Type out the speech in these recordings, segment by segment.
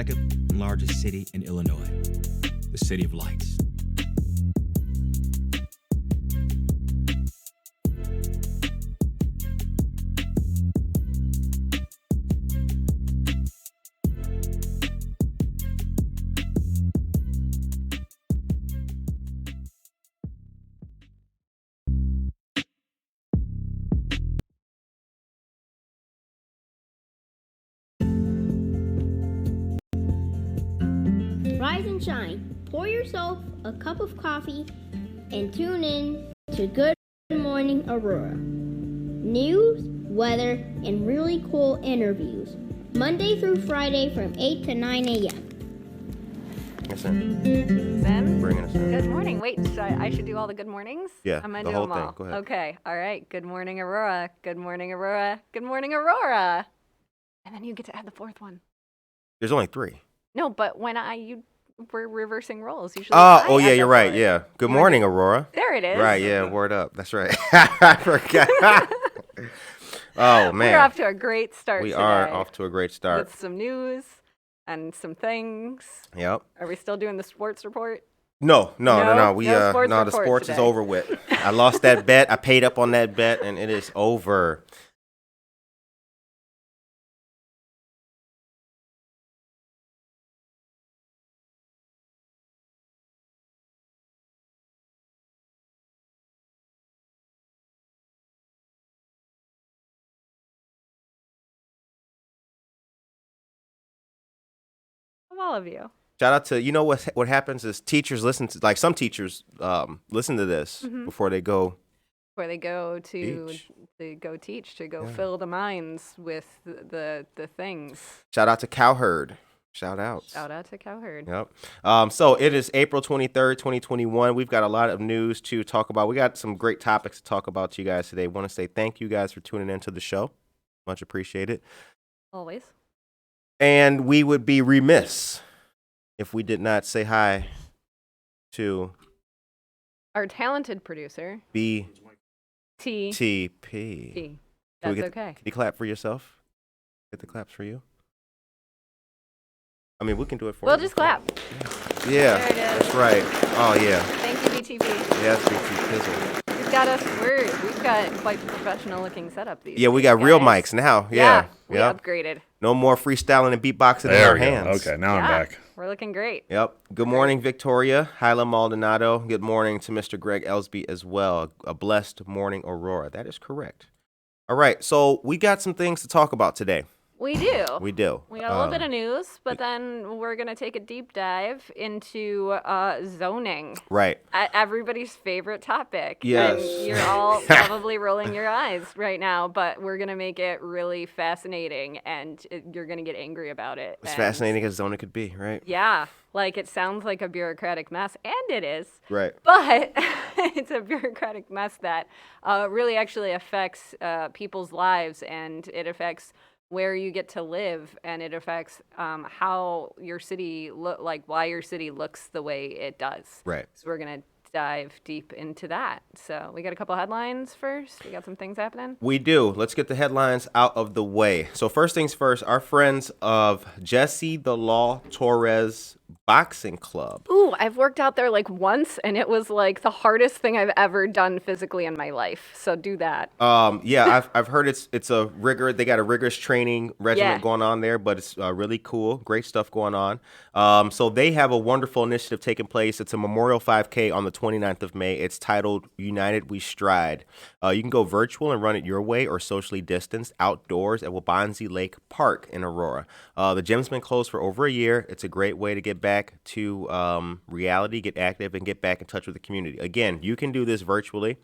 second largest city in Illinois, the City of Lights. Rise and shine. Pour yourself a cup of coffee and tune in to Good Morning Aurora. News, weather, and really cool interviews. Monday through Friday from 8 to 9 a.m. Zen? Bringing us in. Good morning. Wait, I should do all the good mornings? Yeah, I'm going the to do whole them all. thing. Go ahead. Okay. All right. Good morning, Aurora. Good morning, Aurora. Good morning, Aurora. And then you get to add the fourth one. There's only 3. No, but when we're reversing roles. Usually I Oh, yeah, add you're the right. fourth. Yeah. Good morning, Aurora. There it is. Right, yeah, word up. That's right. I forgot. Oh, man. We're off to a great start We today. are off to a great start. With some news and some things. Yep. Are we still doing the sports report? No. We No sports the report sports is today. over with. I lost that bet. I paid up on that bet, and it is over. Of all of you. Shout out to, what happens is teachers listen to, like some teachers listen to this before they go. Where they go to Teach. to go fill the minds with the things. Shout out to Cowherd. Shout out to Cowherd. Yep. So it is April 23rd, 2021. We've got a lot of news to talk about. We got some great topics to talk about to you guys today. Want to say thank you guys for tuning into the show. Much appreciated. Always. And we would be remiss if we did not say hi to Our talented producer, BTP. T. Can That's we okay. Can you clap for yourself? Get the claps for you. I mean, we can do it for you. We'll just clap. Yeah, There it is. that's right. Oh, yeah. Thank you, BTP. Yeah, that's BT Pizzle. We've got quite professional looking setup these Yeah, we days, got real guys. mics now. Yeah. We Yep. upgraded. No more freestyling and beatboxing in There our we go. hands. Okay, now I'm back. We're looking great. Yep. Good morning, Victoria. Hyla Maldonado. Good morning to Mr. Greg Elsby as well. A blessed morning, Aurora. That is correct. All right, so we got some things to talk about today. We do. We do. We got a little bit of news, but then we're going to take a deep dive into zoning. Right. Everybody's favorite topic. Yes. And you're all probably rolling your eyes right now, but we're going to make it really fascinating, and you're going to get angry about it. As And fascinating as zoning could be, right? yeah, like it sounds like a bureaucratic mess, and it is. Right. But it's a bureaucratic mess that really actually affects people's lives, and it affects where you get to live, and it affects how your city why your city looks the way it does. Right. So we're gonna dive deep into that. So we got a couple headlines first. We got some things happening. We do. Let's get the headlines out of the way. So first things first, our friends of Jesse the Law Torres Boxing Club. Ooh, I've worked out there like once, and it was like the hardest thing I've ever done physically in my life. So do that. Yeah, I've heard it's a rigor. They got a rigorous training regimen Yeah. going on there, but it's really cool. Great stuff going on. So they have a wonderful initiative taking place. It's a Memorial 5K on the 29th of May. It's titled United We Stride. You can go virtual and run it your way or socially distanced outdoors at Wabanzi Lake Park in Aurora. The gym's been closed for over a year. It's a great way to get back to reality, get active, and get back in touch with the community. Again, you can do this virtually.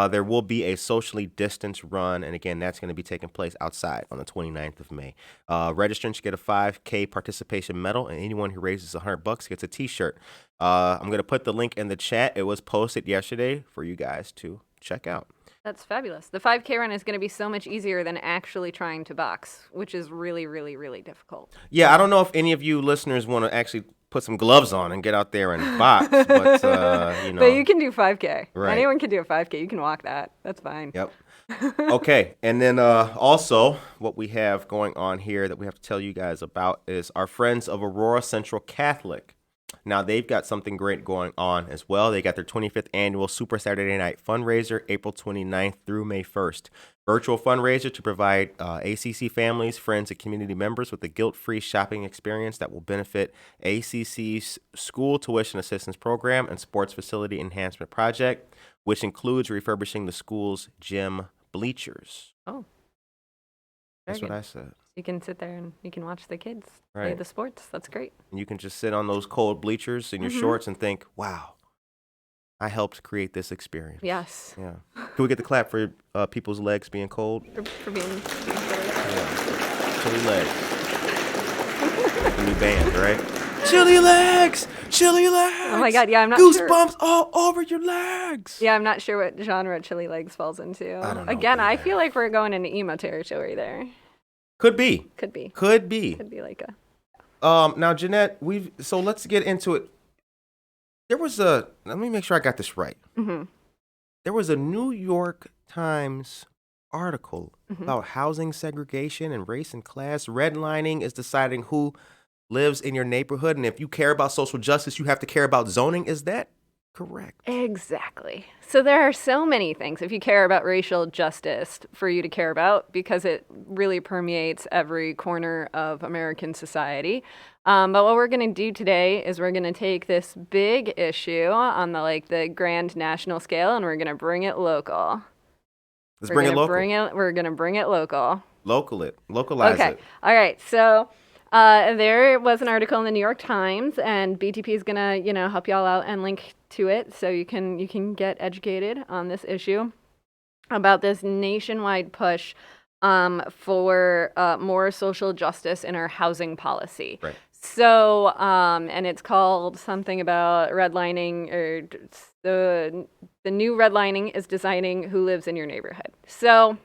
There will be a socially distanced run, and again, that's going to be taking place outside on the 29th of May. Registrants get a 5K participation medal, and anyone who raises $100 gets a T-shirt. I'm going to put the link in the chat. It was posted yesterday for you guys to check out. That's fabulous. The 5K run is going to be so much easier than actually trying to box, which is really, really, really difficult. Yeah, I don't know if any of you listeners want to actually put some gloves on and get out there and box, but you know. But you can do 5K. Right. Anyone can do a 5K. You can walk that. That's fine. Yep. Okay, and then also what we have going on here that we have to tell you guys about is our friends of Aurora Central Catholic. Now they've got something great going on as well. They got their 25th annual Super Saturday Night fundraiser, April 29th through May 1st. Virtual fundraiser to provide ACC families, friends, and community members with a guilt-free shopping experience that will benefit ACC's School Tuition Assistance Program and Sports Facility Enhancement Project, which includes refurbishing the school's gym bleachers. Oh, That's very what good. I said. You can sit there and you can watch the kids play Right. the sports. That's great. And you can just sit on those cold bleachers in your shorts and think, wow, I helped create this experience. Yes. Yeah. Can we get the clap for people's legs being cold? For being Yeah. Chilly legs. Like the new band, right? Chilly legs! Chilly legs! Oh my God, yeah, I'm not sure. Goosebumps all over your legs! Yeah, I'm not sure what genre Chili Legs falls into. I don't know, Again, I baby. feel like we're going into emo territory there. Could be. Could be. Could be. Could be like a. Now, Jenette, so let's get into it. Let me make sure I got this right. Mm-hmm. There was a New York Times article Mm-hmm. about housing segregation and race and class. Redlining is deciding who lives in your neighborhood. And if you care about social justice, you have to care about zoning. Is that correct? Exactly. So there are so many things if you care about racial justice for you to care about because it really permeates every corner of American society. But what we're going to do today is we're going to take this big issue on the grand national scale and we're going to bring it local. Let's bring it local. We're going to bring it local. Localize Okay. it. All right. So there was an article in the New York Times, and BTP is gonna, help y'all out and link to it so you can get educated on this issue about this nationwide push for more social justice in our housing policy. Right. So, and it's called something about redlining, or the new redlining is deciding who lives in your neighborhood. So,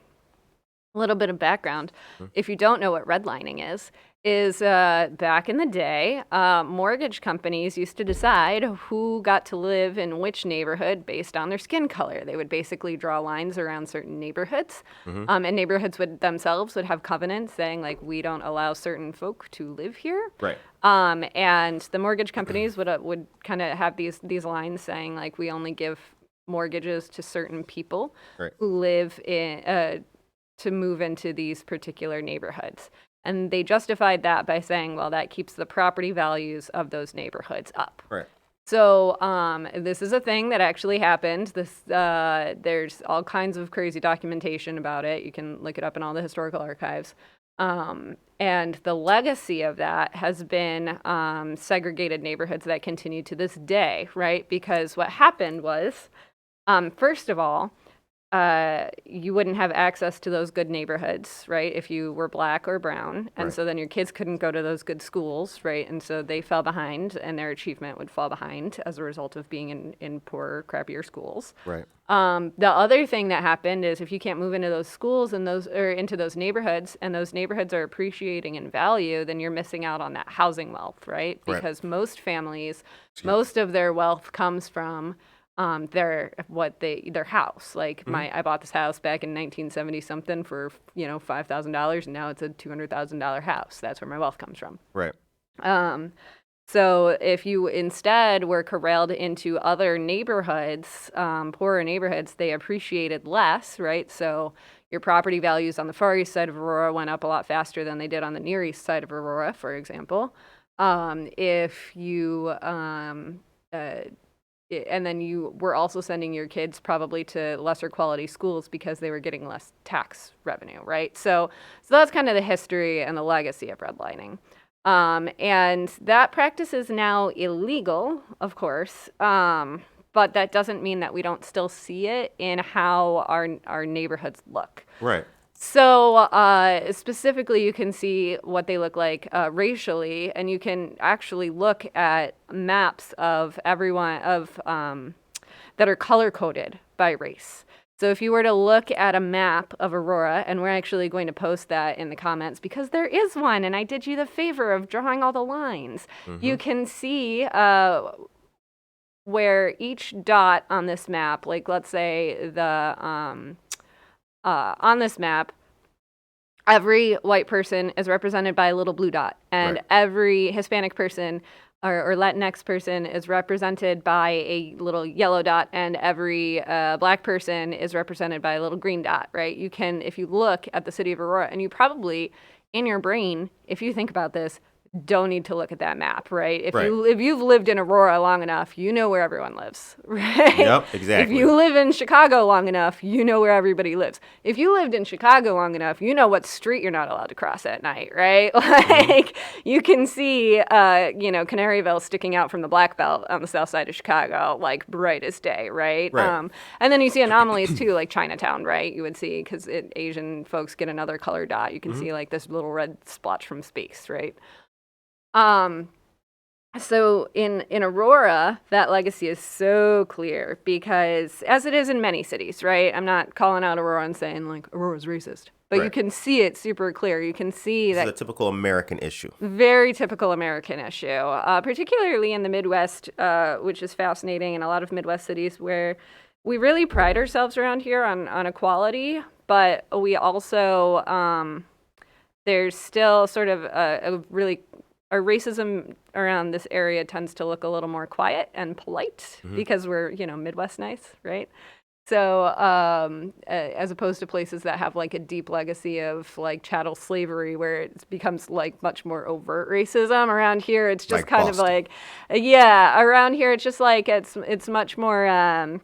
a little bit of background. If you don't know what redlining is back in the day, mortgage companies used to decide who got to live in which neighborhood based on their skin color. They would basically draw lines around certain neighborhoods, and neighborhoods themselves would have covenants saying, like, we don't allow certain folk to live here. Right. And the mortgage companies would kind of have these lines saying, like, we only give mortgages to certain people Right. who live in to move into these particular neighborhoods. And they justified that by saying, well, that keeps the property values of those neighborhoods up. Right. So this is a thing that actually happened. There's all kinds of crazy documentation about it. You can look it up in all the historical archives. And the legacy of that has been segregated neighborhoods that continue to this day, right? Because what happened was, first of all, you wouldn't have access to those good neighborhoods, right, if you were black or brown. And Right. so then your kids couldn't go to those good schools, right? And so they fell behind and their achievement would fall behind as a result of being in poorer, crappier schools. Right. The other thing that happened is if you can't move into those schools and into those neighborhoods, and those neighborhoods are appreciating in value, then you're missing out on that housing wealth, right? Right. Because most families, most of their wealth comes from their house. Like I bought this house back in 1970 something for $5,000, and now it's a $200,000 house. That's where my wealth comes from. Right. So if you instead were corralled into other neighborhoods, poorer neighborhoods, they appreciated less, right? So your property values on the far east side of Aurora went up a lot faster than they did on the near east side of Aurora, for example. If you and then you were also sending your kids probably to lesser quality schools because they were getting less tax revenue, right? So that's kind of the history and the legacy of redlining. And that practice is now illegal, of course, but that doesn't mean that we don't still see it in how our neighborhoods look. Right. So specifically, you can see what they look like racially, and you can actually look at maps of everyone that are color coded by race. So if you were to look at a map of Aurora, and we're actually going to post that in the comments because there is one, and I did you the favor of drawing all the lines. You can see where each dot on this map, like let's say the on this map, every white person is represented by a little blue dot, and Right. every Hispanic person or Latinx person is represented by a little yellow dot, and every black person is represented by a little green dot, right? You can, if you look at the city of Aurora, and you probably, in your brain, if you think about this, don't need to look at that map, right? If Right. you've lived in Aurora long enough, you know where everyone lives, right? Yep, If exactly. you live in Chicago long enough, you know where everybody lives. If you lived in Chicago long enough, you know what street you're not allowed to cross at night, right? Like you can see, Canaryville sticking out from the Black Belt on the south side of Chicago, like bright as day, right? Right. And then you see anomalies too, like Chinatown, right? You would see, because Asian folks get another color dot. You can see like this little red splotch from space, right? So in Aurora, that legacy is so clear because, as it is in many cities, right? I'm not calling out Aurora and saying like Aurora's racist, but you Right. can see it super clear. You can see This that is a typical American issue. very typical American issue, particularly in the Midwest, which is fascinating, in a lot of Midwest cities where we really pride ourselves around here on equality, but we also there's still sort of our racism around this area tends to look a little more quiet and polite because we're, Midwest nice, right? So as opposed to places that have like a deep legacy of like chattel slavery where it becomes like much more overt racism, around here it's just Like kind of Boston. around here it's just like it's much more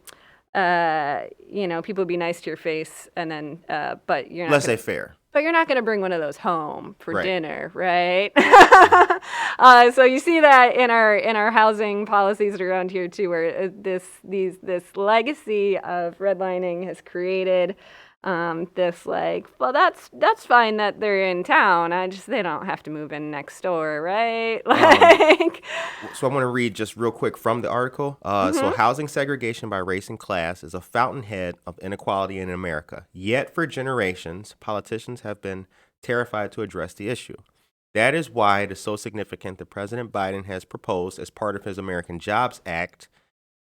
people be nice to your face, and then but you're not Let's gonna, say fair. but you're not going to bring one of those home for Right. dinner, right? So you see that in our housing policies around here too, where this legacy of redlining has created this like, well, that's fine that they're in town. They don't have to move in next door, right? Like, So I want to read just real quick from the article. So housing segregation by race and class is a fountainhead of inequality in America. Yet for generations, politicians have been terrified to address the issue. That is why it is so significant that President Biden has proposed, as part of his American Jobs Act,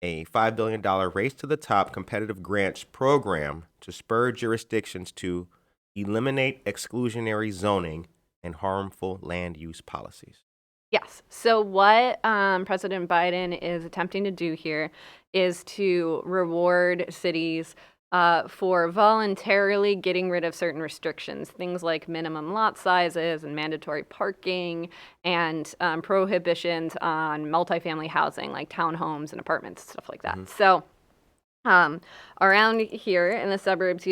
a $5 billion race to the top competitive grants program to spur jurisdictions to eliminate exclusionary zoning and harmful land use policies. yes. So what President Biden is attempting to do here is to reward cities for voluntarily getting rid of certain restrictions, things like minimum lot sizes and mandatory parking, and prohibitions on multifamily housing like townhomes and apartments, stuff like that. So around here in the suburbs,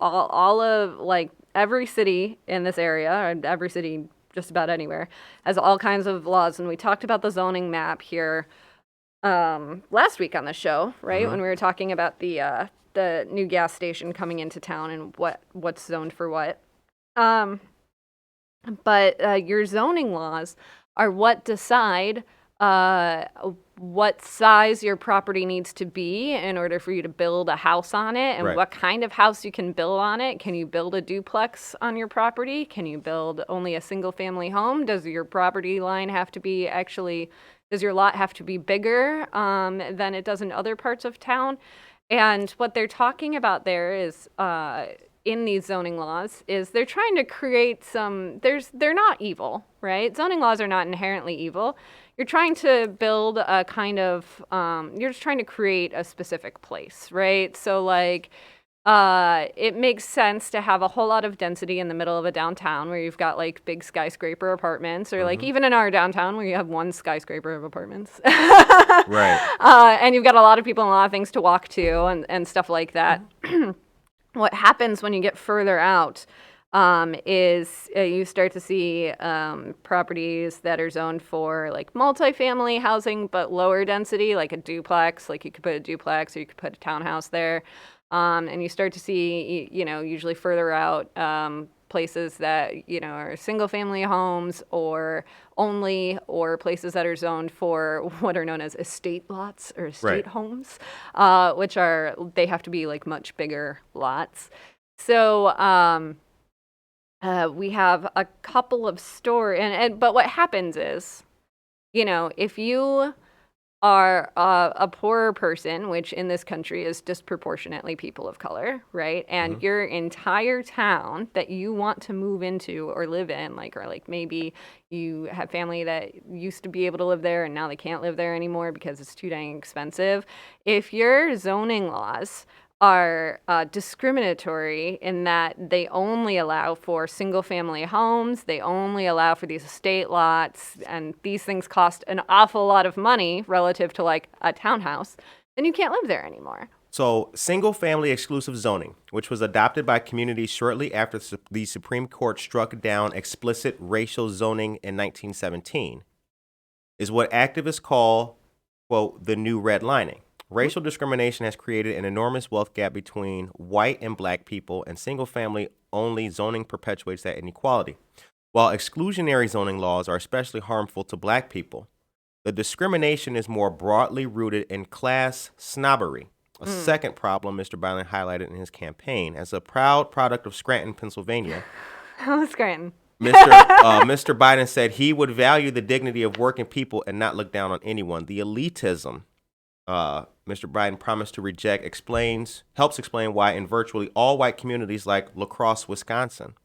all of like every city in this area, or every city just about anywhere, has all kinds of laws. And we talked about the zoning map here last week on the show, right? When we were talking about the new gas station coming into town and what's zoned for what. But your zoning laws are what decide what size your property needs to be in order for you to build a house on it, and Right. what kind of house you can build on it. Can you build a duplex on your property? Can you build only a single family home? Does your property line have to be does your lot have to be bigger than it does in other parts of town? And what they're talking about there is in these zoning laws is they're trying to create they're not evil, right? Zoning laws are not inherently evil. You're trying to build a kind of, you're just trying to create a specific place, right? So like, it makes sense to have a whole lot of density in the middle of a downtown where you've got like big skyscraper apartments, or like even in our downtown where you have one skyscraper of apartments. Right. And you've got a lot of people and a lot of things to walk to and stuff like that. What happens when you get further out is you start to see properties that are zoned for like multifamily housing, but lower density, like a duplex. Like you could put a duplex or you could put a townhouse there. And you start to see, usually further out places that, are single family homes or places that are zoned for what are known as estate lots or estate Right. homes, they have to be like much bigger lots. So we have a couple of but what happens is, if you are a poorer person, which in this country is disproportionately people of color, right? And your entire town that you want to move into or live in, or maybe you have family that used to be able to live there and now they can't live there anymore because it's too dang expensive. If your zoning laws are discriminatory in that they only allow for single-family homes, they only allow for these estate lots, and these things cost an awful lot of money relative to a townhouse, then you can't live there anymore. So, single-family exclusive zoning, which was adopted by communities shortly after the Supreme Court struck down explicit racial zoning in 1917, is what activists call, quote, the new redlining. Racial discrimination has created an enormous wealth gap between white and black people, and single-family only zoning perpetuates that inequality. While exclusionary zoning laws are especially harmful to black people, the discrimination is more broadly rooted in class snobbery, a second problem Mr. Biden highlighted in his campaign. As a proud product of Scranton, Pennsylvania, Scranton. Mr. Biden said he would value the dignity of working people and not look down on anyone. The elitism Mr. Biden promised to reject helps explain why in virtually all white communities like La Crosse, Wisconsin,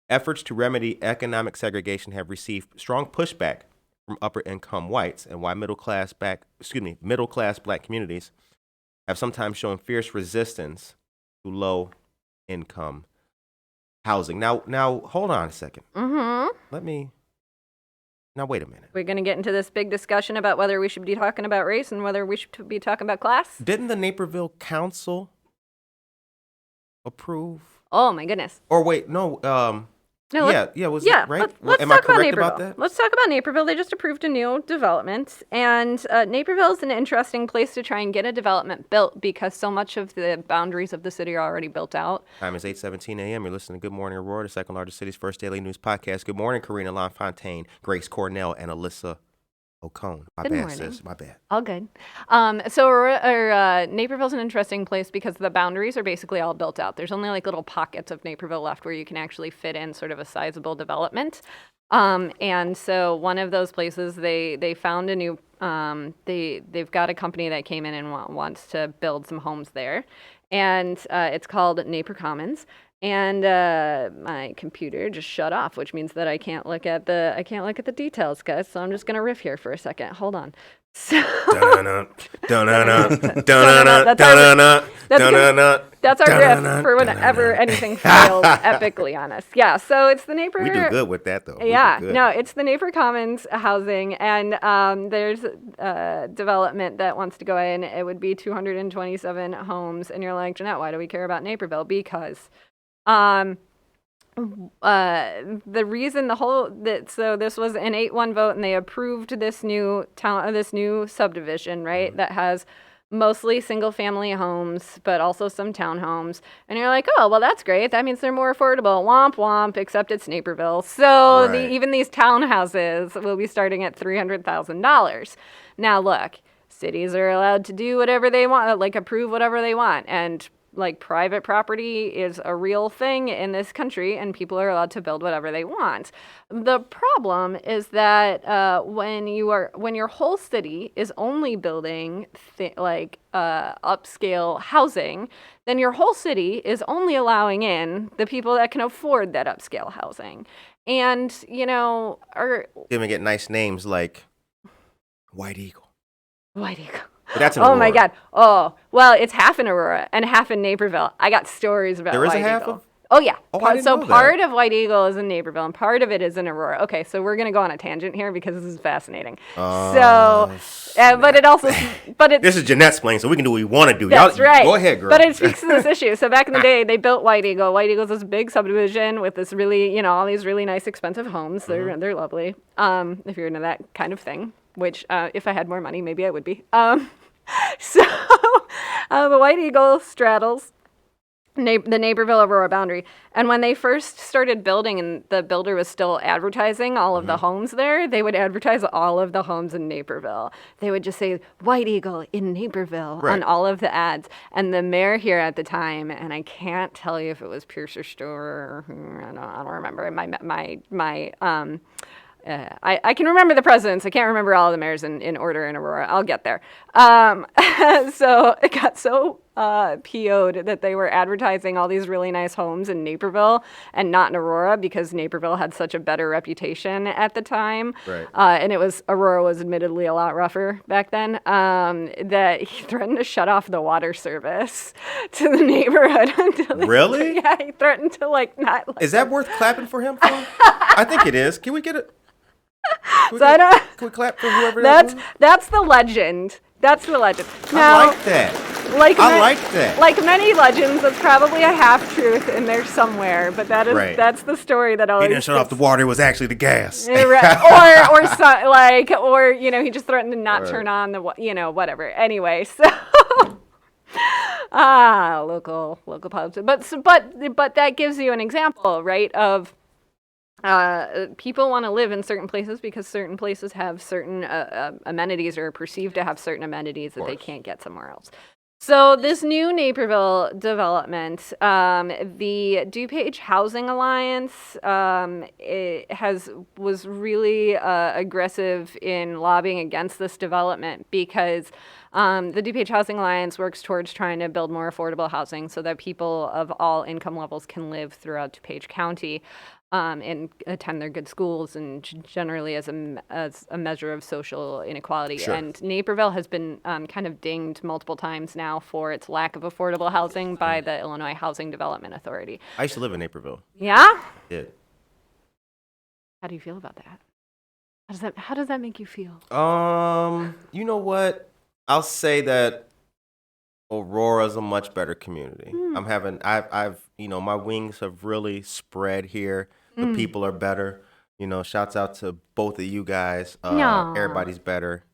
efforts to remedy economic segregation have received strong pushback from upper income whites, and why middle class black communities have sometimes shown fierce resistance to low income housing. Now hold on a second. Now, wait a minute. We're going to get into this big discussion about whether we should be talking about race and whether we should be talking about class. Didn't the Naperville Council approve? Oh, my goodness. Or wait, no. Right? Let's Am I talk about correct Naperville. about that? Let's talk about Naperville. They just approved a new development, and Naperville is an interesting place to try and get a development built because so much of the boundaries of the city are already built out. Time is 8:17 a.m. You're listening to Good Morning Aurora, the second largest city's first daily news podcast. Good morning, Karina LaFontaine, Grace Cornell, and Alyssa Ocone. Good morning. Sis. My bad. All good. Naperville's an interesting place because the boundaries are basically all built out. There's only little pockets of Naperville left where you can actually fit in sort of a sizable development. And so one of those places, they found a new, they've got a company that came in and wants to build some homes there. And it's called Naper Commons. And my computer just shut off, which means that I can't look at the details, guys. So I'm just gonna riff here for a second. Hold on. So that's our riff for whenever anything fails epically on us. Yeah. So it's the Naper. We do good with that, though. Yeah. No, it's the Naper Commons housing, and there's a development that wants to go in. It would be 227 homes, and you're like, Jenette, why do we care about Naperville? Because the reason so this was an 8-1 vote, and they approved this new subdivision, right? That has mostly single family homes, but also some townhomes. And you're like, oh, well, that's great. That means they're more affordable. Womp womp, except it's Naperville. So even these townhouses will be starting at $300,000. Now, look, cities are allowed to do whatever they want, approve whatever they want. And private property is a real thing in this country, and people are allowed to build whatever they want. The problem is that when your whole city is only building upscale housing, then your whole city is only allowing in the people that can afford that upscale housing. And, Even get nice names like White Eagle. White Eagle. But that's in Aurora. Oh my God. Oh, well, it's half in Aurora and half in Naperville. I got stories about White Eagle. There is a half of? Oh, yeah. I didn't know part that. of White Eagle is in Naperville and part of it is in Aurora. Okay, so we're going to go on a tangent here because this is fascinating. But this is Jenette's plane, so we can do what we want to do. That's right. Go ahead, girl. But it speaks to this issue. So back in the day, they built White Eagle. White Eagle's this big subdivision with this really, all these really nice, expensive homes. They're lovely. If you're into that kind of thing, which if I had more money, maybe I would be. So the White Eagle straddles the Naperville Aurora boundary. And when they first started building and the builder was still advertising all of the homes there, they would advertise all of the homes in Naperville. They would just say, White Eagle in Naperville on all of the ads. And the mayor here at the time, and I can't tell you if it was Pierce or Storer, I don't remember. I can remember the presidents. I can't remember all the mayors in order in Aurora. I'll get there. So it got so PO'd that they were advertising all these really nice homes in Naperville and not in Aurora because Naperville had such a better reputation at the time. Right. And Aurora was admittedly a lot rougher back then, that he threatened to shut off the water service to the neighborhood. Really? Yeah, he threatened to not let Is that worth clapping for him for? I think it is. Can we get it? Can we clap for whoever that was? That's the legend. That's the legend. I like that. I like that. Like many legends, it's probably a half truth in there somewhere, but that's the story that always. He didn't shut off the water; it was actually the gas. or he just threatened to not turn on the whatever. Anyway, so local pubs, but that gives you an example, right, of. People want to live in certain places because certain places have certain amenities or are perceived to have certain amenities that they can't get somewhere else. So this new Naperville development, the DuPage Housing Alliance, was really aggressive in lobbying against this development because the DuPage Housing Alliance works towards trying to build more affordable housing so that people of all income levels can live throughout DuPage County. And attend their good schools, and generally as a measure of social inequality. Sure. And Naperville has been kind of dinged multiple times now for its lack of affordable housing by the Illinois Housing Development Authority. I used to live in Naperville. Yeah? I did. How do you feel about that? How does that make you feel? You know what? I'll say that Aurora's a much better community. I've my wings have really spread here. The people are better. Shouts out to both of you guys. Everybody's better.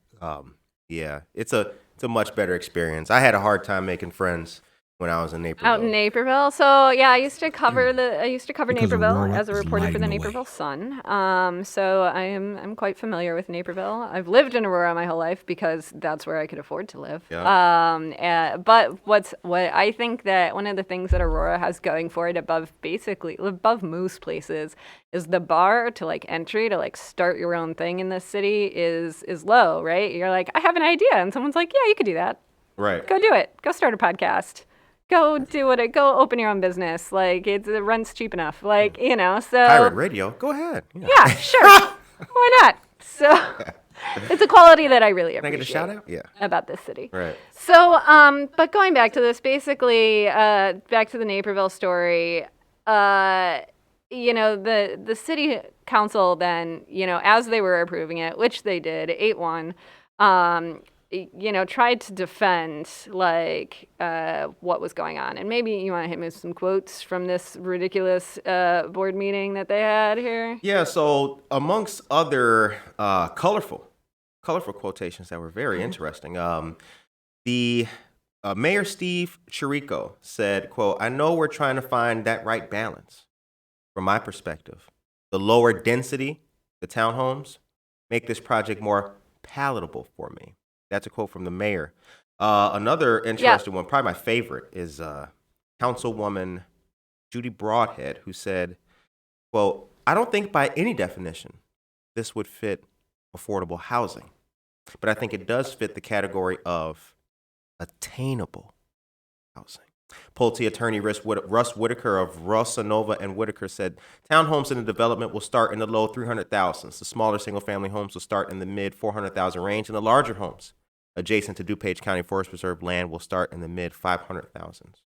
Yeah, it's a much better experience. I had a hard time making friends when I was in Naperville. Out in Naperville. So yeah, I used to cover Naperville Aurora as a is reporter for the lighting the way. Naperville Sun. So I'm quite familiar with Naperville. I've lived in Aurora my whole life because that's where I could afford to live. Yeah. But what I think that one of the things that Aurora has going for it above most places is the bar to entry to start your own thing in this city is low, right? You're like, I have an idea, and someone's like, yeah, you could do that. Right. Go do it. Go start a podcast. Go do it. Go open your own business. The rent's cheap enough. So. Pirate radio. Go ahead. Yeah, sure. Why not? So it's a quality that I really appreciate. Can I get a shout out? Yeah. About this city. Right. So, but going back to this, basically, back to the Naperville story. The city council then, as they were approving it, which they did, 8-1. Tried to defend what was going on. And maybe you want to hit me with some quotes from this ridiculous board meeting that they had here. Yeah, so amongst other colorful quotations that were very interesting, the Mayor Steve Chirico said, quote, "I know we're trying to find that right balance. From my perspective, the lower density, the townhomes, make this project more palatable for me." That's a quote from the mayor. Another interesting one, probably my favorite, is Councilwoman Judy Broadhead, who said, quote, "I don't think by any definition this would fit affordable housing, but I think it does fit the category of attainable housing." Pulte attorney Russ Whitaker of Russ, Nova, and Whitaker said, "Townhomes in the development will start in the low 300,000s. The smaller single-family homes will start in the mid 400,000 range, and the larger homes adjacent to DuPage County Forest Preserve land will start in the mid 500,000s.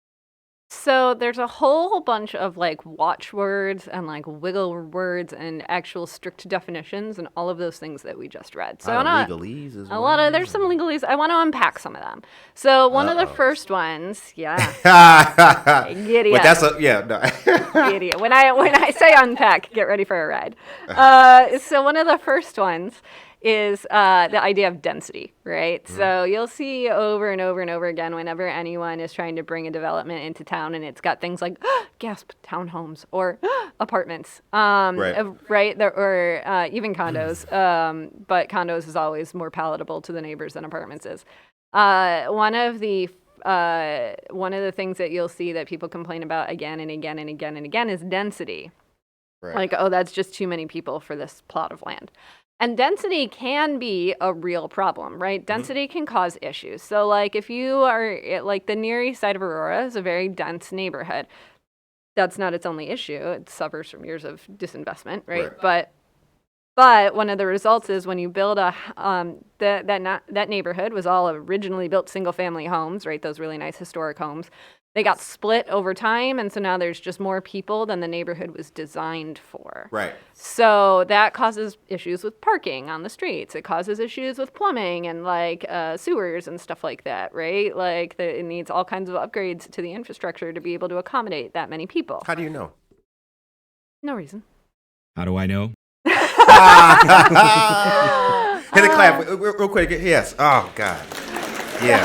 So there's a whole bunch of watchwords and wiggle words and actual strict definitions and all of those things that we just read. So legalese as well. There's some legalese. I want to unpack some of them. So one of the first ones, Giddy. But that's Giddy. When I say unpack, get ready for a ride. So one of the first ones is the idea of density, right? Mm. So you'll see over and over and over again whenever anyone is trying to bring a development into town and it's got things like gasp townhomes or apartments, right? Or even condos, but condos is always more palatable to the neighbors than apartments is. One of the things that you'll see that people complain about again and again and again and again is density. Right. Like, oh, that's just too many people for this plot of land. And density can be a real problem, right? Density can cause issues. So, like, if you are, like, the Near East Side of Aurora is a very dense neighborhood. That's not its only issue. It suffers from years of disinvestment, right? But one of the results is when you build that neighborhood was all originally built single-family homes, right? Those really nice historic homes. They got split over time, and so now there's just more people than the neighborhood was designed for. Right. So that causes issues with parking on the streets. It causes issues with plumbing and like sewers and stuff like that, right? Like it needs all kinds of upgrades to the infrastructure to be able to accommodate that many people. How do you know? No reason. How do I know? Hit a clap real quick. Yes. Oh, God. Yeah.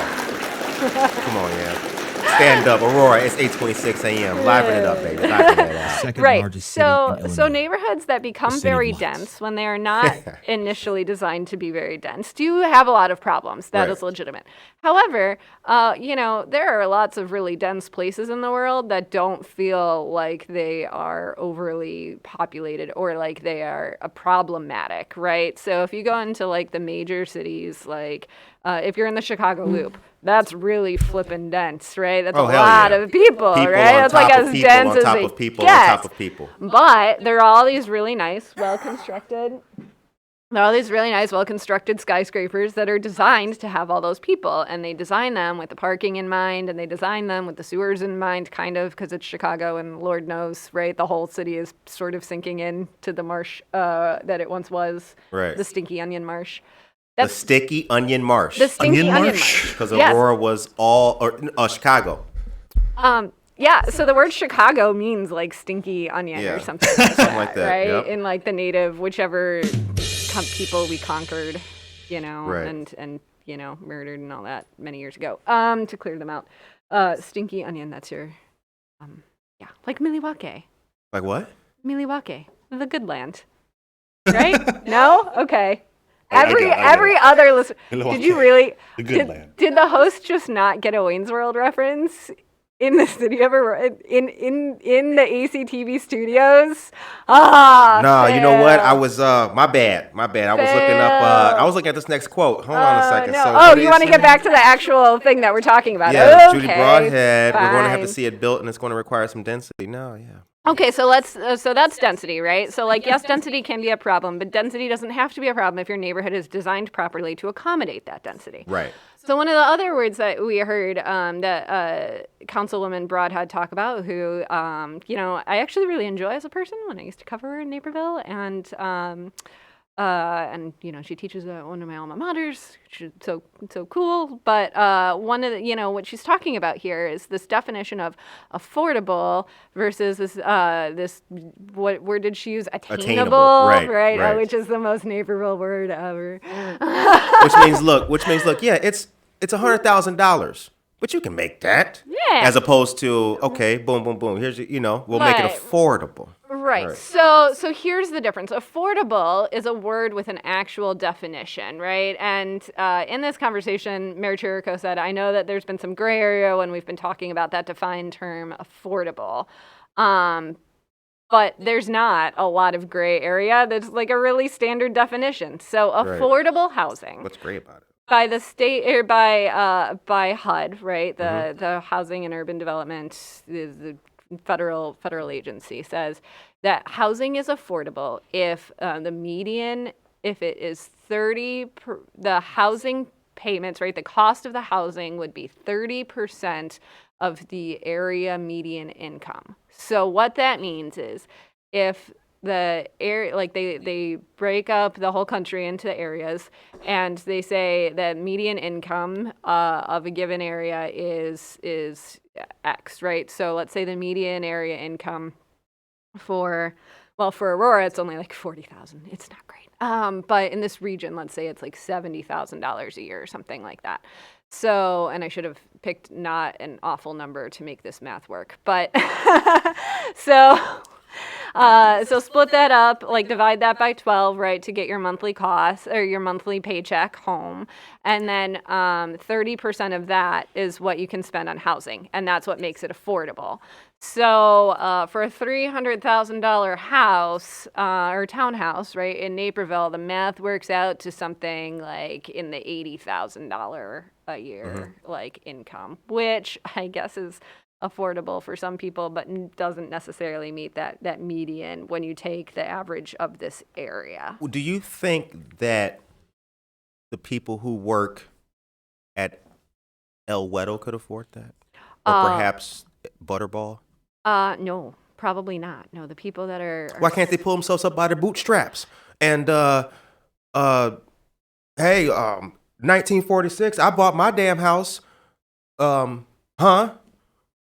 Come on, yeah. Stand up, Aurora. It's 8:26 a.m. Liven it up, baby. Liven it up. Second Right. largest city in Illinois. So neighborhoods that become city of very lights. dense when they are not initially designed to be very dense do have a lot of problems. That is Right. legitimate. However, there are lots of really dense places in the world that don't feel like they are overly populated or like they are problematic, right? So if you go into like the major cities, like if you're in the Chicago Loop, that's really flippin' dense, right? That's a hell lot yeah. of people, People right? on That's top like of as people dense on as top they of people get. on top of people. But there are all these really nice, well-constructed skyscrapers that are designed to have all those people. And they design them with the parking in mind, and they design them with the sewers in mind, kind of, because it's Chicago, and Lord knows, right? The whole city is sort of sinking into the marsh that it once was. Right. The stinky onion marsh. The sticky onion marsh. The stinky Onion onion marsh? marsh. Because Yes. Aurora was Chicago. Yeah, so the word Chicago means like stinky onion Yeah. or something like Something that, like that, right? yep. In like the native, whichever people we conquered, Right. and murdered and all that many years ago, to clear them out. Stinky onion, that's your, like Milwaukee. Like what? Milwaukee, the good land, right? No? Okay. I get it. Every other listener, did Milwaukee, you really? the good land. Did the host just not get a Wayne's World reference in the city of Aurora, in the ACTV studios? No, you know what? fail. I was my bad. I was looking at this next quote. Hold on a second. No. So Oh, what you is want to it? get back to the actual thing that we're talking about? Yeah, Okay, Judy Broadhead. We're going to have to fine. see it built, and it's going to require some density. No, yeah. Okay, so so that's density, right? So like, yes, density can be a problem, but density doesn't have to be a problem if your neighborhood is designed properly to accommodate that density. Right. So one of the other words that we heard that Councilwoman Broadhead talk about, who I actually really enjoy as a person when I used to cover her in Naperville, and she teaches at one of my alma maters. She's so cool. But one of the, what she's talking about here is this definition of affordable versus this what word did she use? Attainable, right. Which is the most Naperville word ever. Which means look. Yeah, it's $100,000, but you can make that. Yeah. As opposed to boom, boom, boom. Here's we'll make it Right. affordable. Right. So here's the difference. Affordable is a word with an actual definition, right? And in this conversation, Mayor Chirico said, I know that there's been some gray area when we've been talking about that defined term affordable. But there's not a lot of gray area. There's like a really standard definition. So affordable housing. What's great about it? By the state or by HUD, right? The Housing and Urban Development, the federal agency says that housing is affordable if the median, if it is the housing payments, right? The cost of the housing would be 30% of the area median income. So what that means is if the area, like they break up the whole country into areas, and they say that median income of a given area is X, right? So let's say the median area income for Aurora, it's only like $40,000. It's not great. But in this region, let's say it's like $70,000 a year or something like that. So, and I should have picked not an awful number to make this math work, but so So split that up, like divide that by 12, right, to get your monthly cost or your monthly paycheck home. And then 30% of that is what you can spend on housing. And that's what makes it affordable. So for a $300,000 house or townhouse, right, in Naperville, the math works out to something like in the $80,000 a year, like income, which I guess is affordable for some people, but doesn't necessarily meet that median when you take the average of this area. Do you think that the people who work at El Wedo could afford that? Or perhaps Butterball? No, probably not. No, the people that are Why can't they pull themselves up by their bootstraps? And hey, 1946, I bought my damn house. Why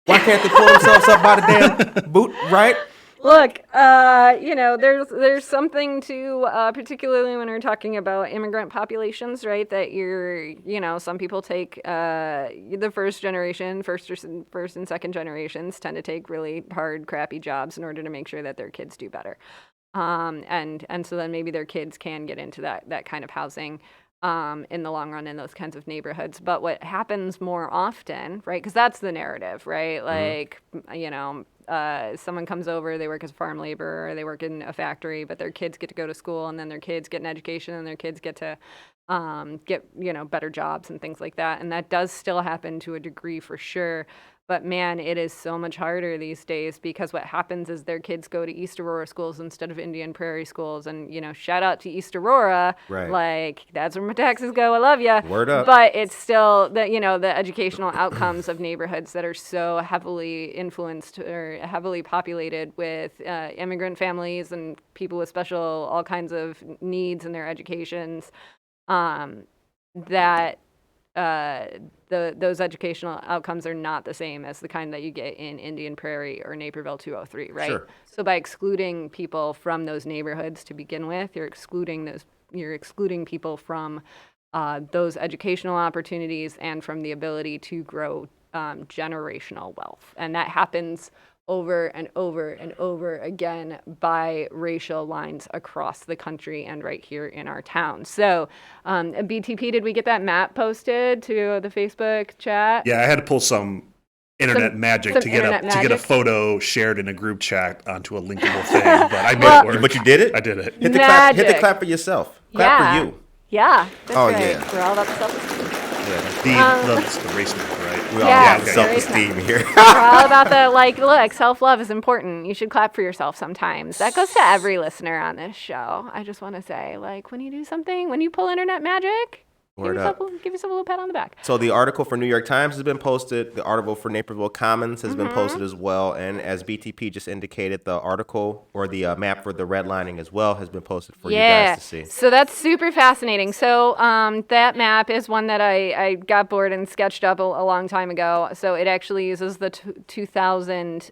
can't they pull themselves up by the damn boot, right? Look, there's something to, particularly when we're talking about immigrant populations, right? That some people take the first and second generations tend to take really hard, crappy jobs in order to make sure that their kids do better, and so then maybe their kids can get into that kind of housing. In the long run in those kinds of neighborhoods. But what happens more often, right, because that's the narrative, right? Like, someone comes over, they work as a farm laborer, or they work in a factory, but their kids get to go to school, and then their kids get an education, and their kids get to get, better jobs and things like that. And that does still happen to a degree for sure. But man, it is so much harder these days because what happens is their kids go to East Aurora schools instead of Indian Prairie schools. And, shout out to East Aurora. Right. Like, that's where my taxes go. I love you. Word up. But it's still the educational outcomes of neighborhoods that are so heavily influenced or heavily populated with immigrant families and people with all kinds of needs in their educations that those educational outcomes are not the same as the kind that you get in Indian Prairie or Naperville 203, right? Sure. So by excluding people from those neighborhoods to begin with, you're excluding people from those educational opportunities and from the ability to grow generational wealth. And that happens over and over and over again by racial lines across the country and right here in our town. So, BTP, did we get that map posted to the Facebook chat? Yeah, I had to pull some internet magic to get a photo shared in a group chat onto a linkable thing, but I made it work. But you did it? I did it. Hit the clap for yourself. Clap for you. Yeah, that's right. Yeah. We're all about the self-esteem. The race myth, right? We all Yeah, got self-esteem here. We're all about look, self-love is important. You should clap for yourself sometimes. That goes to every listener on this show. I just want to say, when you do something, when you pull internet magic, give yourself a little pat on the back. So the article for New York Times has been posted. The article for Naperville Commons has been posted as well. And as BTP just indicated, the article or the map for the redlining as well has been posted for you guys to see. So that's super fascinating. So that map is one that I got bored and sketched up a long time ago. So it actually uses the 2000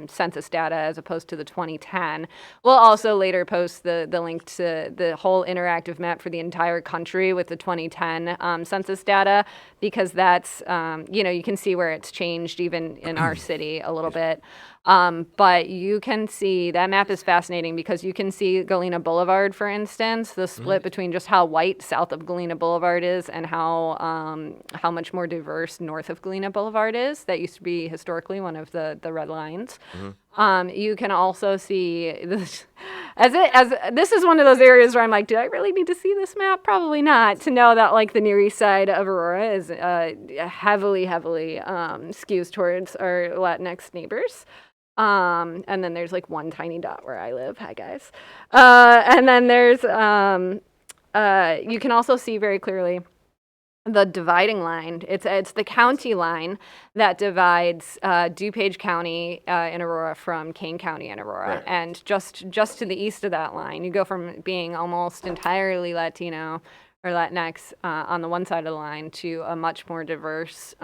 census data as opposed to the 2010. We'll also later post the link to the whole interactive map for the entire country with the 2010 census data, because that's, you can see where it's changed even in our city a little bit. But you can see, that map is fascinating because you can see Galena Boulevard, for instance, the split between just how white south of Galena Boulevard is and how much more diverse north of Galena Boulevard is. That used to be historically one of the red lines. You can also see this, as this is one of those areas where I'm like, do I really need to see this map? Probably not, to know that the Near East Side of Aurora is heavily skews towards our Latinx neighbors. And then there's one tiny dot where I live. Hi guys. And then there's you can also see very clearly the dividing line. It's the county line that divides DuPage County in Aurora from Kane County in Aurora. Right. And just to the east of that line, you go from being almost entirely Latino or Latinx on the one side of the line to a much more diverse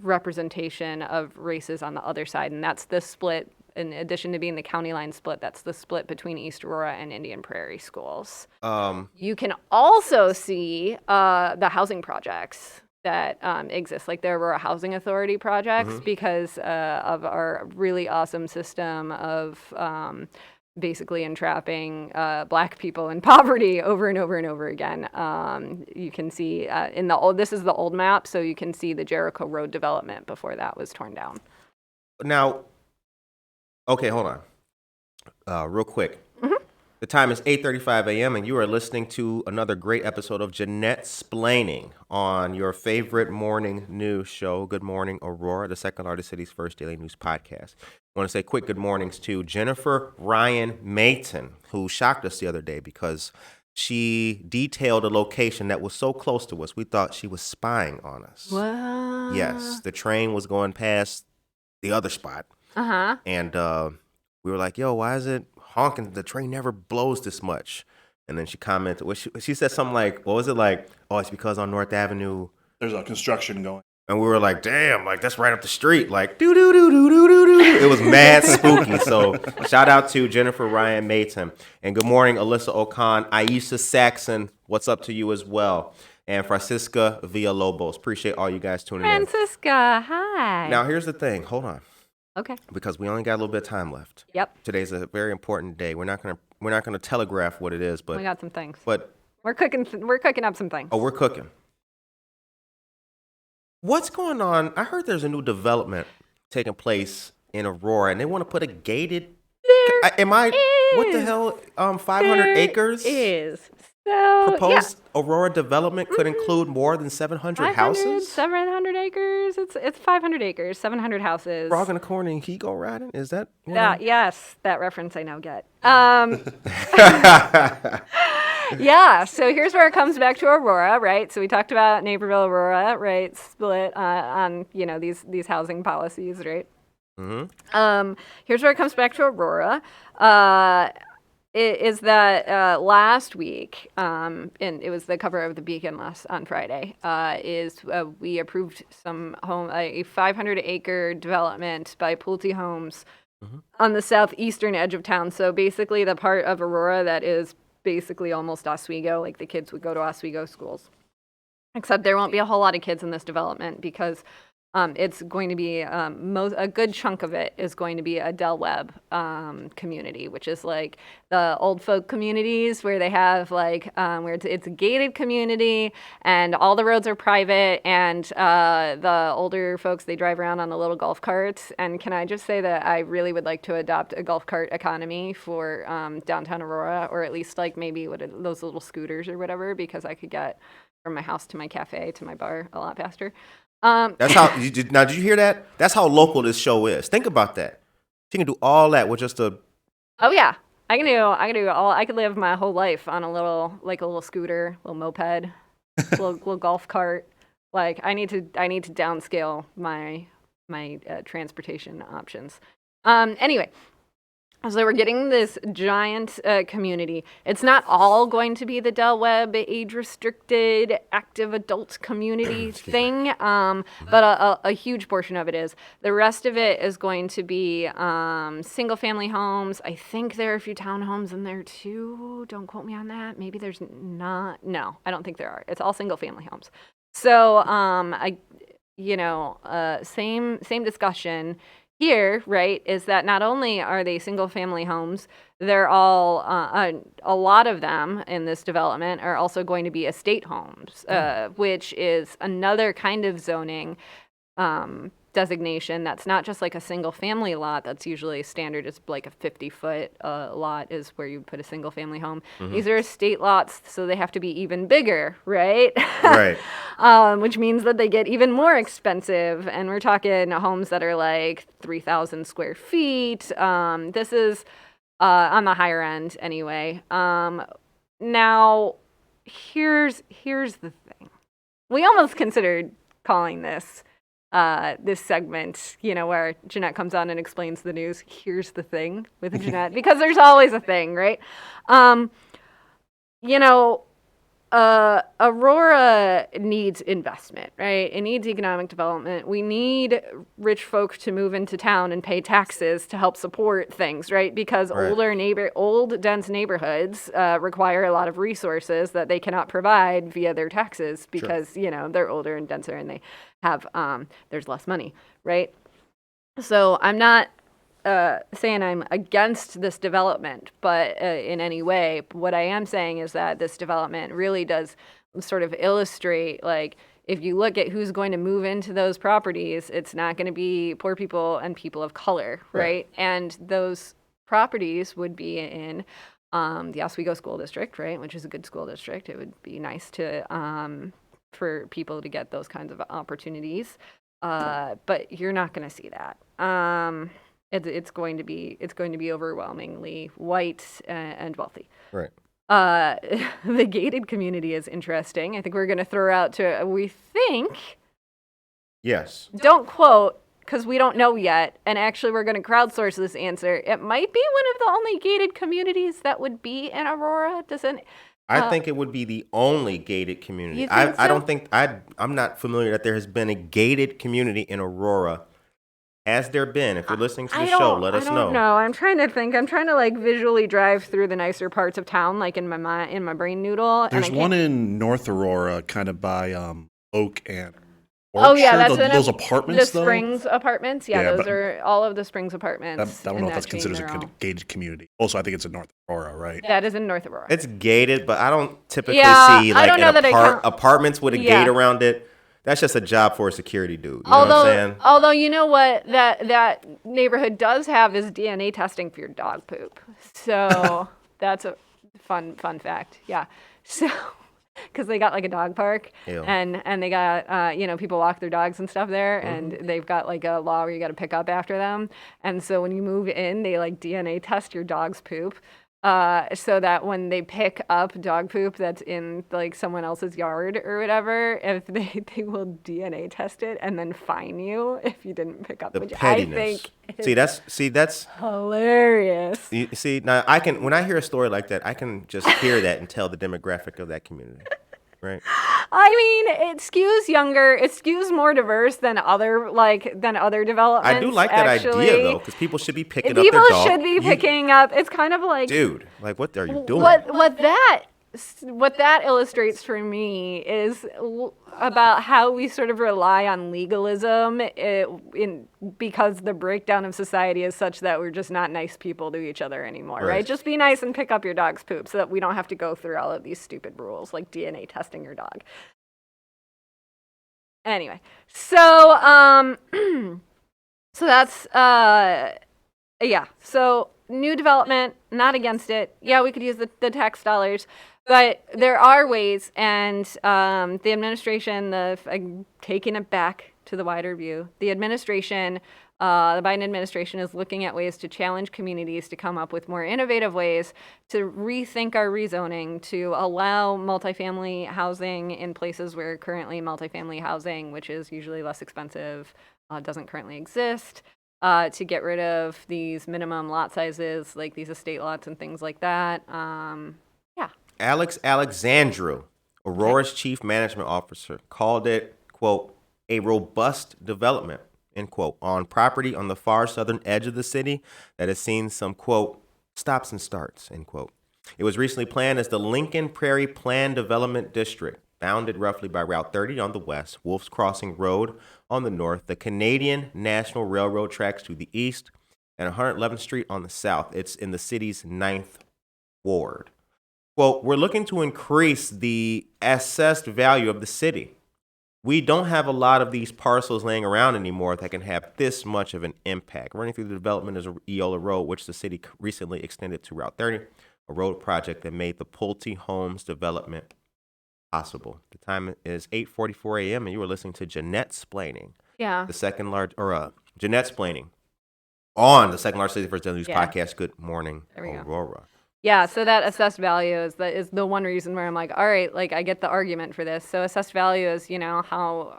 representation of races on the other side. And that's the split. In addition to being the county line split, that's the split between East Aurora and Indian Prairie schools. You can also see the housing projects that exist, like the Aurora Housing Authority projects, because of our really awesome system of basically entrapping Black people in poverty over and over and over again. You can see this is the old map, so you can see the Jericho Road development before that was torn down. Now, okay, hold on. Real quick. The time is 8:35 a.m. and you are listening to another great episode of Jenette Splaining on your favorite morning news show, Good Morning Aurora, the second largest city's first daily news podcast. I want to say quick good mornings to Jennifer Ryan Mayton, who shocked us the other day because she detailed a location that was so close to us. We thought she was spying on us. What? Yes, the train was going past the other spot. And we were like, yo, why is it honking? The train never blows this much. And then she commented, she said something like, what was it like? Oh, it's because on North Avenue there's a construction going. And we were like, damn, like that's right up the street. Like, do. It was mad spooky. So shout out to Jennifer Ryan Mayton. And good morning, Alyssa Ocon, Aisha Saxon. What's up to you as well? And Francisca Villalobos. Appreciate all you guys tuning in. Francisca, hi. Now, here's the thing. Hold on. Okay. Because we only got a little bit of time left. Yep. Today's a very important day. We're not gonna telegraph what it is, but we got some things. But we're cooking up some things. Oh, we're cooking. What's going on? I heard there's a new development taking place in Aurora, and they want to put a gated. What the hell? 500 acres. Is so proposed Aurora development could include more than 700 houses. 700 acres. It's 500 acres. 700 houses. Frog in a corner and he go riding. Is that? Yes, that reference I now get. Yeah, so here's where it comes back to Aurora, right? So we talked about Naperville, Aurora, right? Split on these housing policies, right? Here's where it comes back to Aurora. Is that last week, and it was the cover of the Beacon on Friday, we approved a 500-acre development by Pulte Homes on the southeastern edge of town. So basically the part of Aurora that is basically almost Oswego, like the kids would go to Oswego schools. Except there won't be a whole lot of kids in this development because it's going to be a good chunk of it is going to be a Del Webb community, which is like the old folk communities where they have like where it's a gated community and all the roads are private and the older folks, they drive around on a little golf cart. And can I just say that I really would like to adopt a golf cart economy for downtown Aurora, or at least like maybe those little scooters or whatever, because I could get from my house to my cafe to my bar a lot faster. That's how. Now, did you hear that? That's how local this show is. Think about that. You can do all that with just a. Oh yeah, I can do all. I could live my whole life on a little scooter, little moped, little golf cart. Like I need to downscale my transportation options. Anyway. So we're getting this giant community. It's not all going to be the Del Webb age-restricted active adult community thing, but a huge portion of it is. The rest of it is going to be single-family homes. I think there are a few townhomes in there too. Don't quote me on that. Maybe there's not. No, I don't think there are. It's all single-family homes. So same discussion. Here, right, is that not only are they single-family homes, they're all, a lot of them in this development are also going to be estate homes, which is another kind of zoning designation that's not just like a single-family lot that's usually standard. It's like a 50-foot lot is where you put a single-family home. These are estate lots, so they have to be even bigger, right? Right. Which means that they get even more expensive, and we're talking homes that are like 3,000 square feet. This is on the higher end anyway. Now, here's the thing. We almost considered calling this segment, where Jenette comes on and explains the news. Here's the thing with Jenette, because there's always a thing, right? Aurora needs investment, right? It needs economic development. We need rich folk to move into town and pay taxes to help support things, right? Because old dense neighborhoods require a lot of resources that they cannot provide via their taxes because they're older and denser and they have there's less money, right? So I'm not saying I'm against this development, but in any way, what I am saying is that this development really does sort of illustrate, like, if you look at who's going to move into those properties, it's not going to be poor people and people of color, right? And those properties would be in the Oswego School District, right, which is a good school district. It would be nice to for people to get those kinds of opportunities, but you're not going to see that. It's going to be overwhelmingly white and wealthy. Right. The gated community is interesting. I think we're going to throw out we think. Yes. Don't quote, because we don't know yet. And actually, we're going to crowdsource this answer. It might be one of the only gated communities that would be in Aurora. I think it would be the only gated community. You think so? I don't think I'm not familiar that there has been a gated community in Aurora. Has there been? If you're listening to the show, let us know. I don't know. I'm trying to think. I'm trying to like visually drive through the nicer parts of town, like in my brain noodle. There's one in North Aurora, kind of by Oak and Orchard. Oh yeah, that's those apartments. The Springs apartments. Yeah, those are all of the Springs apartments. I don't know if that's considered a gated community. Also, I think it's in North Aurora, right? That is in North Aurora. It's gated, but I don't typically see like apartments with a gate around it. That's just a job for a security dude. You know what I'm saying? Although you know what that neighborhood does have is DNA testing for your dog poop. So that's a fun fact. Yeah. So because they got like a dog park and they got people walk their dogs and stuff there, and they've got like a law where you got to pick up after them. And so when you move in, they like DNA test your dog's poop. So that when they pick up dog poop that's in like someone else's yard or whatever, if they will DNA test it and then fine you if you didn't pick up. The which pettiness. I think that's hilarious. You see, now when I hear a story like that, I can just hear that and tell the demographic of that community. Right. I mean, it skews younger. It skews more diverse than other developments. I do like that idea though, because people should be picking up their dog. People should be picking up. It's kind of like, dude, like what are you doing? What that illustrates for me is about how we sort of rely on legalism because the breakdown of society is such that we're just not nice people to each other anymore, right? Just be nice and pick up your dog's poop so that we don't have to go through all of these stupid rules like DNA testing your dog. Anyway, so so that's so new development, not against it. Yeah, we could use the tax dollars. But there are ways, and the administration, taking it back to the wider view, the Biden administration is looking at ways to challenge communities to come up with more innovative ways to rethink our rezoning, to allow multifamily housing in places where currently multifamily housing, which is usually less expensive, doesn't currently exist, to get rid of these minimum lot sizes, like these estate lots and things like that. Alex Alexandru, Aurora's chief management officer, called it, quote, a robust development, end quote, on property on the far southern edge of the city that has seen some, quote, stops and starts, end quote. It was recently planned as the Lincoln Prairie Planned Development District, bounded roughly by Route 30 on the west, Wolf's Crossing Road on the north, the Canadian National Railroad tracks to the east, and 111th Street on the south. It's in the city's 9th ward. Well, we're looking to increase the assessed value of the city. We don't have a lot of these parcels laying around anymore that can have this much of an impact. Running through the development is Eola Road, which the city recently extended to Route 30, a road project that made the Pulte Homes development possible. The time is 8:44 a.m. and you were listening to Jenette Splaining. Yeah. Jenette Splaining on the second largest City First Daily News podcast. Good morning, Aurora. Yeah, so that assessed value is the one reason where I'm like, all right, like I get the argument for this. So assessed value is, how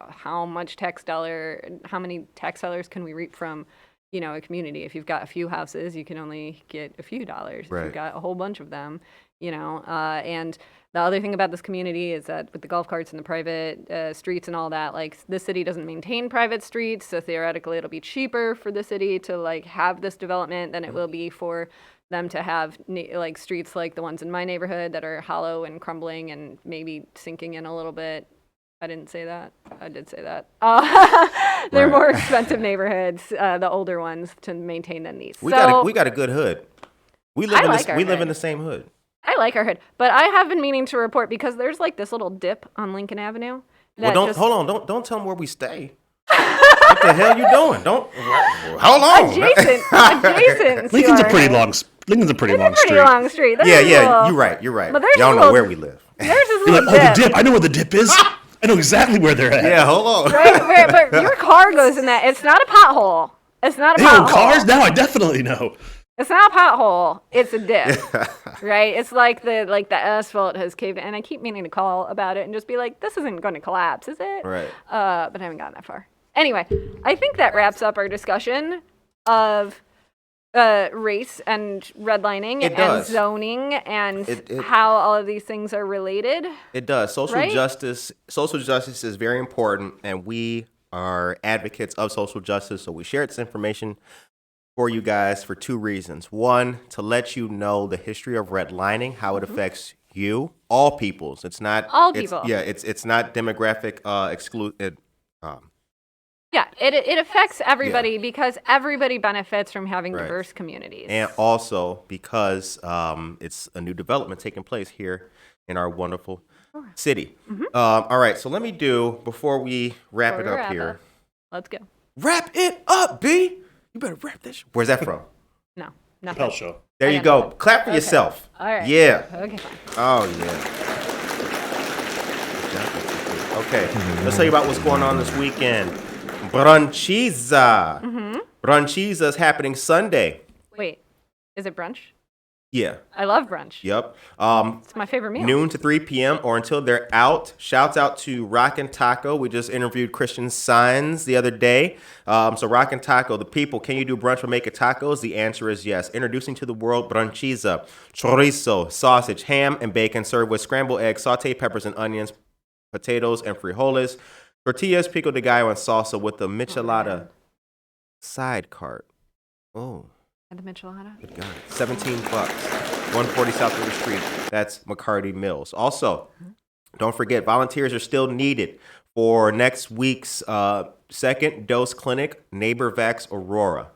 much how many tax dollars can we reap from, a community? If you've got a few houses, you can only get a few dollars. Right. If you've got a whole bunch of them, And the other thing about this community is that with the golf carts and the private streets and all that, like the city doesn't maintain private streets, so theoretically it'll be cheaper for the city to like have this development than it will be for them to have like streets like the ones in my neighborhood that are hollow and crumbling and maybe sinking in a little bit. I didn't say that. I did say that. They're more expensive neighborhoods, the older ones, to maintain than these. We got a good hood. We live in the same hood. I like our hood, but I have been meaning to report because there's like this little dip on Lincoln Avenue. Hold on, don't tell them where we stay. What the hell you doing? Hold on. Adjacent. Lincoln's a pretty long street. You're right. But y'all know where we live. There's this little dip. The dip. I know where the dip is. I know exactly where they're at. Yeah, hold on. Right, but your car goes in that. It's not a pothole. It's not a pothole. Own Cars now? I definitely know. It's not a pothole. It's a dip, right? It's like the asphalt has caved in. And I keep meaning to call about it and just be like, this isn't going to collapse, is it? Right. But I haven't gotten that far. Anyway, I think that wraps up our discussion of race and redlining and zoning and how all of these things are related. It does. Social justice is very important, and we are advocates of social justice, so we share this information for you guys for two reasons. One, to let you know the history of redlining, how it affects you, all peoples. It's not all people. It's not demographic exclude. It affects everybody because everybody benefits from having diverse communities. And also because it's a new development taking place here in our wonderful city. Mm-hmm. All right, so before we wrap it up here. Let's go. Wrap it up, B. You better wrap this. Where's that from? No, nothing. Pell Show. There you go. Clap for yourself. All right. Yeah. Okay, fine. Oh, yeah. Okay, let's tell you about what's going on this weekend. Brunchiza. Mm-hmm. Brunchiza is happening Sunday. Wait, is it brunch? Yeah. I love brunch. Yep. It's my favorite meal. Noon to 3 p.m. or until they're out. Shouts out to Rockin' Taco. We just interviewed Christian Sines the other day. So Rockin' Taco, the people, can you do brunch for making tacos? The answer is yes. Introducing to the world Brunchiza. Chorizo, sausage, ham, and bacon served with scrambled eggs, sauteed peppers and onions, potatoes, and frijoles. Tortillas, pico de gallo, and salsa with the michelada side cart. Oh. And the michelada? Good God. $17. 140 South River Street. That's McCarty Mills. Also, don't forget, volunteers are still needed for next week's second dose clinic, Neighbor Vax Aurora,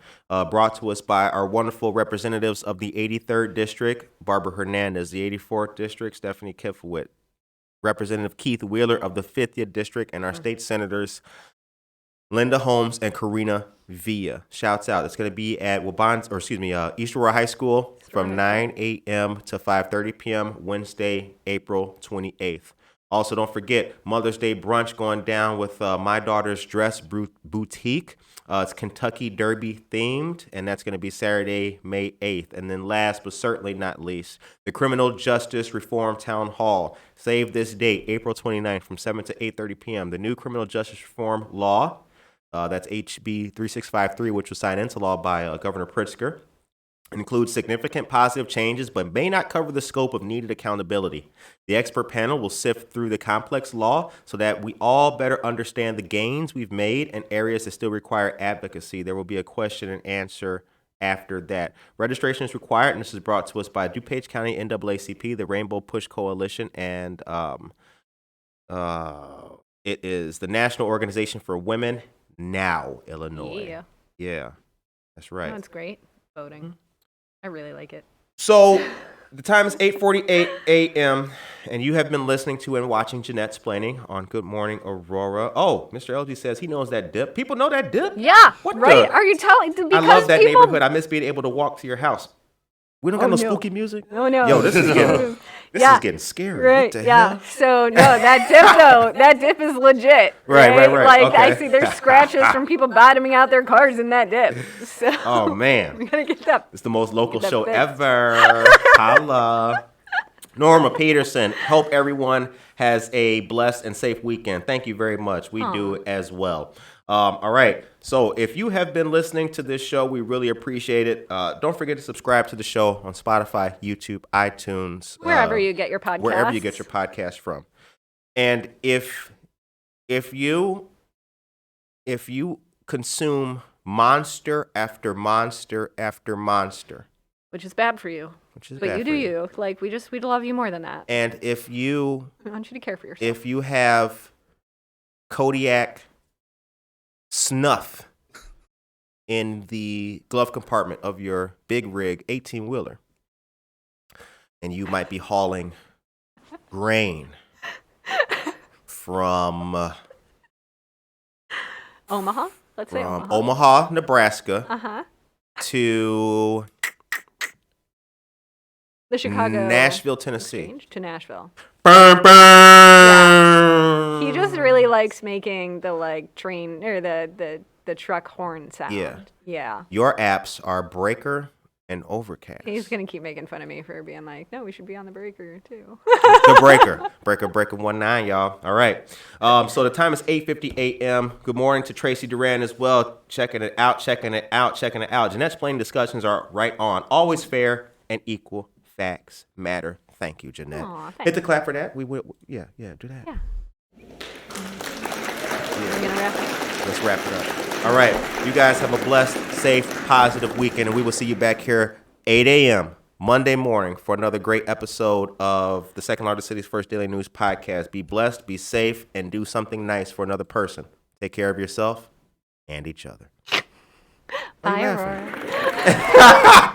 brought to us by our wonderful representatives of the 83rd District, Barbara Hernandez, the 84th District, Stephanie Kifowit, Representative Keith Wheeler of the 50th District, and our state senators, Linda Holmes and Karina Villa. Shouts out. It's going to be at East Aurora High School from 9 a.m. to 5:30 p.m. Wednesday, April 28th. Also, don't forget Mother's Day brunch going down with My Daughter's Dress Boutique. It's Kentucky Derby themed, and that's going to be Saturday, May 8th. And then last but certainly not least, the Criminal Justice Reform Town Hall. Save this date, April 29th from 7 to 8:30 p.m. The new Criminal Justice Reform Law, that's HB 3653, which was signed into law by Governor Pritzker, includes significant positive changes, but may not cover the scope of needed accountability. The expert panel will sift through the complex law so that we all better understand the gains we've made and areas that still require advocacy. There will be a question and answer after that. Registration is required, and this is brought to us by DuPage County NAACP, the Rainbow Push Coalition, and it is the National Organization for Women Now, Illinois. Yeah, that's right. That's great. Voting. I really like it. So the time is 8:48 a.m., and you have been listening to and watching Jenette Splaining on Good Morning Aurora. Oh, Mr. LG says he knows that dip. People know that dip? Yeah, right? Are you telling? I love that neighborhood. I miss being able to walk to your house. We don't got no spooky music? Oh, no. Yo, this is getting scary. Right, what the hell? So, no, that dip, though, that dip is legit. Right. Like, okay. I see there's scratches from people bottoming out their cars in that dip. So, oh, man. We got to get that. It's the most local show ever. Holla. Norma Peterson, hope everyone has a blessed and safe weekend. Thank you very much. We do as well. All right. So if you have been listening to this show, we really appreciate it. Don't forget to subscribe to the show on Spotify, YouTube, iTunes. Wherever you get your podcasts. Wherever you get your podcast from. And if you consume monster after monster after monster, which is bad for you. But you do you. Like, we'd love you more than that. And if you... I want you to care for yourself. If you have Kodiak snuff in the glove compartment of your big rig 18-wheeler, and you might be hauling grain from... Omaha? Let's say Omaha. Omaha, Nebraska, to... The Chicago. Nashville, Tennessee. To Nashville. Burn, burn. Yeah. He just really likes making the like train or the truck horn sound. Yeah. Your apps are Breaker and Overcast. He's gonna keep making fun of me for being like, no, we should be on the Breaker too. The Breaker 19, y'all. All right. So the time is 8:50 a.m. Good morning to Tracy Duran as well. Checking it out. Jenette's Plain Discussions are right on. Always fair and equal. Facts matter. Thank you, Jenette. Aw, hit the clap for that. We will. Yeah, do that. Yeah. We're gonna wrap it up. Let's wrap it up. All right. You guys have a blessed, safe, positive weekend, and we will see you back here 8 a.m. Monday morning for another great episode of the second largest city's first daily news podcast. Be blessed, be safe, and do something nice for another person. Take care of yourself and each other. Bye, Aurora.